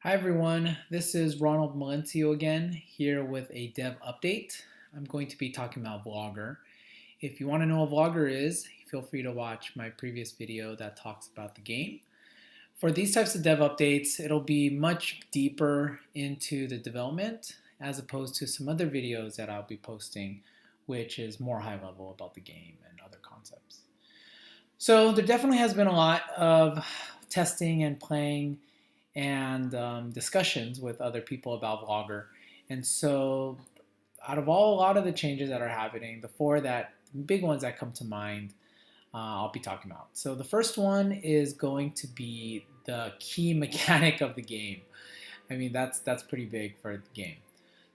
Hi everyone, this is Ronald Malencio again, here with a dev update. I'm going to be talking about Vlogger. If you want to know what Vlogger is, feel free to watch my previous video that talks about the game. For these types of dev updates, it'll be much deeper into the development as opposed to some other videos that I'll be posting, which is more high level about the game and other concepts. So there definitely has been a lot of testing and playing and discussions with other people about Vlogger. And so, out of a lot of the changes that are happening, the four big ones that come to mind, I'll be talking about. So the first one is going to be the key mechanic of the game. I mean, that's pretty big for the game.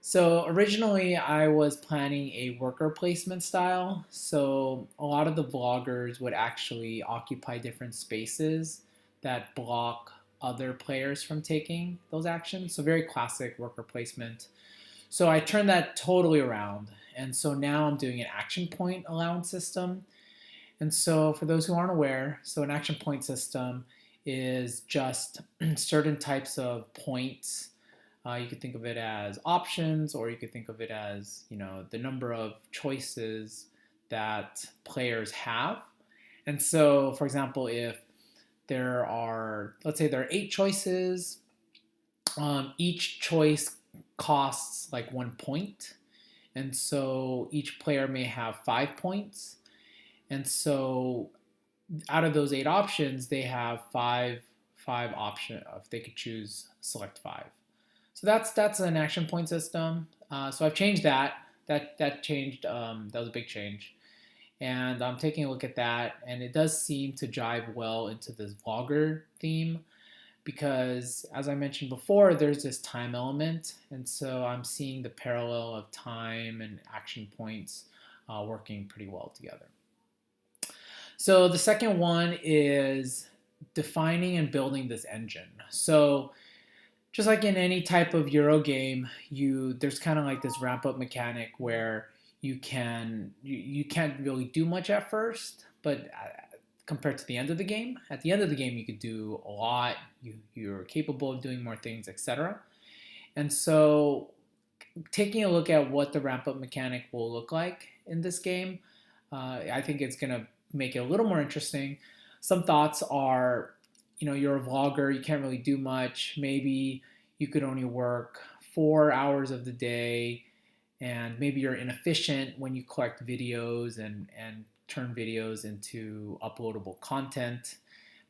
So originally I was planning a worker placement style. So a lot of the vloggers would actually occupy different spaces that block other players from taking those actions. So very classic worker placement. So I turned that totally around. And so now I'm doing an action point allowance system. And so for those who aren't aware, so an action point system is just certain types of points. You could think of it as options, or you could think of it as, the number of choices that players have. And so, for example, if let's say there are 8 choices, each choice costs like 1 point. And so each player may have 5 points. And so out of those 8 options, they have five options. If they could choose, select five. So that's an action point system. So I've changed that. That changed. That was a big change, and I'm taking a look at that, and it does seem to jive well into this vlogger theme because, as I mentioned before, there's this time element, and so I'm seeing the parallel of time and action points working pretty well together. So the second one is defining and building this engine. So just like in any type of Euro game, there's kind of like this ramp up mechanic where you can't really do much at first, but compared to the end of the game, at the end of the game you could do a lot. You're capable of doing more things, etc. And so, taking a look at what the ramp up mechanic will look like in this game, I think it's gonna make it a little more interesting. Some thoughts are, you're a vlogger, you can't really do much. Maybe you could only work 4 hours of the day, and maybe you're inefficient when you collect videos and turn videos into uploadable content.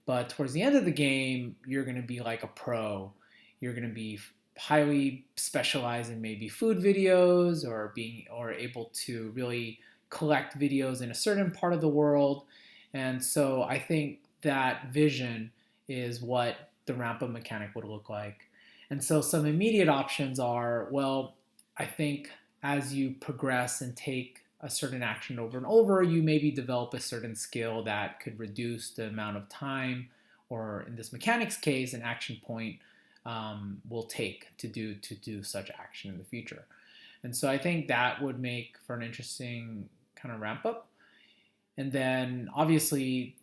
But towards the end of the game, you're going to be like a pro. You're going to be highly specialized in maybe food videos or able to really collect videos in a certain part of the world. And so I think that vision is what the ramp up mechanic would look like. And so some immediate options are, well, I think as you progress and take a certain action over and over, you maybe develop a certain skill that could reduce the amount of time, or in this mechanic's case, an action point will take to do such action in the future. And so I think that would make for an interesting kind of ramp up. And then obviously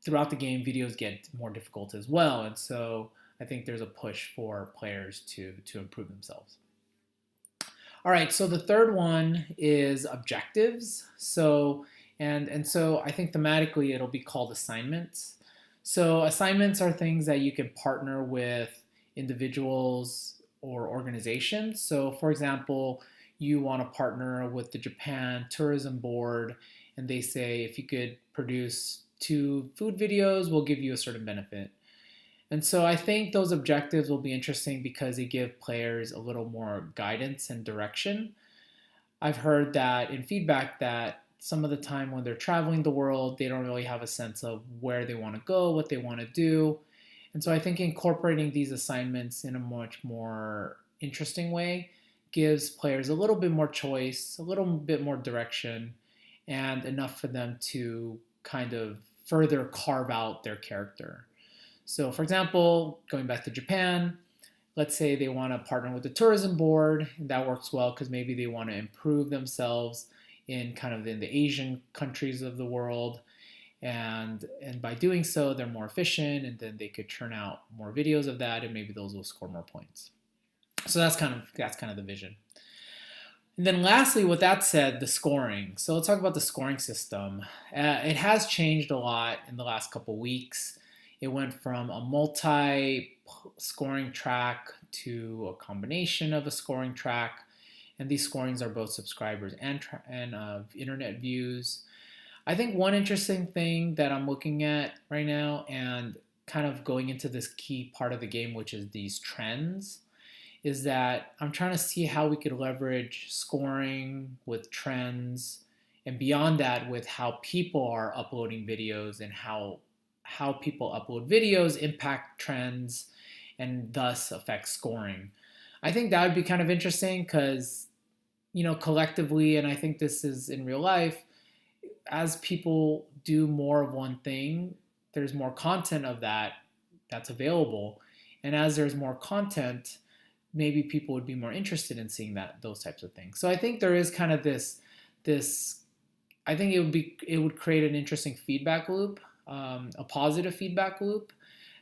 throughout the game, videos get more difficult as well. And so I think there's a push for players to improve themselves. All right, so the third one is objectives. So I think thematically it'll be called assignments. So assignments are things that you can partner with individuals or organizations. So for example, you want to partner with the Japan Tourism Board, and they say if you could produce 2 food videos, we'll give you a certain benefit. And so I think those objectives will be interesting because they give players a little more guidance and direction. I've heard that in feedback that some of the time when they're traveling the world, they don't really have a sense of where they want to go, what they want to do. And so I think incorporating these assignments in a much more interesting way gives players a little bit more choice, a little bit more direction, and enough for them to kind of further carve out their character. So for example, going back to Japan, let's say they want to partner with the tourism board, and that works well because maybe they want to improve themselves in the Asian countries of the world. and by doing so, they're more efficient, and then they could churn out more videos of that, and maybe those will score more points. So that's kind of the vision. And then lastly, with that said, the scoring. So let's talk about the scoring system. It has changed a lot in the last couple weeks. It went from a multi-scoring track to a combination of a scoring track, and these scorings are both subscribers and internet views. I think one interesting thing that I'm looking at right now and kind of going into this key part of the game, which is these trends, is that I'm trying to see how we could leverage scoring with trends and beyond that with how people are uploading videos and how people upload videos impact trends and thus affect scoring. I think that would be kind of interesting because, collectively, and I think this is in real life, as people do more of one thing, there's more content of that's available. And as there's more content, maybe people would be more interested in seeing those types of things. So I think there is kind of this I think it would create an interesting feedback loop, a positive feedback loop,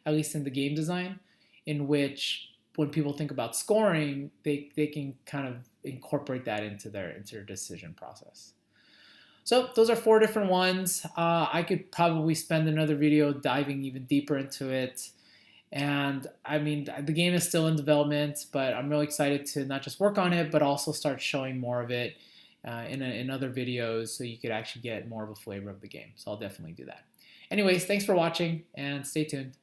at least in the game design, in which when people think about scoring, they can kind of incorporate that into their decision process. So those are 4 different ones. I could probably spend another video diving even deeper into it. And I mean, the game is still in development, but I'm really excited to not just work on it, but also start showing more of it in other videos so you could actually get more of a flavor of the game. So I'll definitely do that. Anyways, thanks for watching and stay tuned.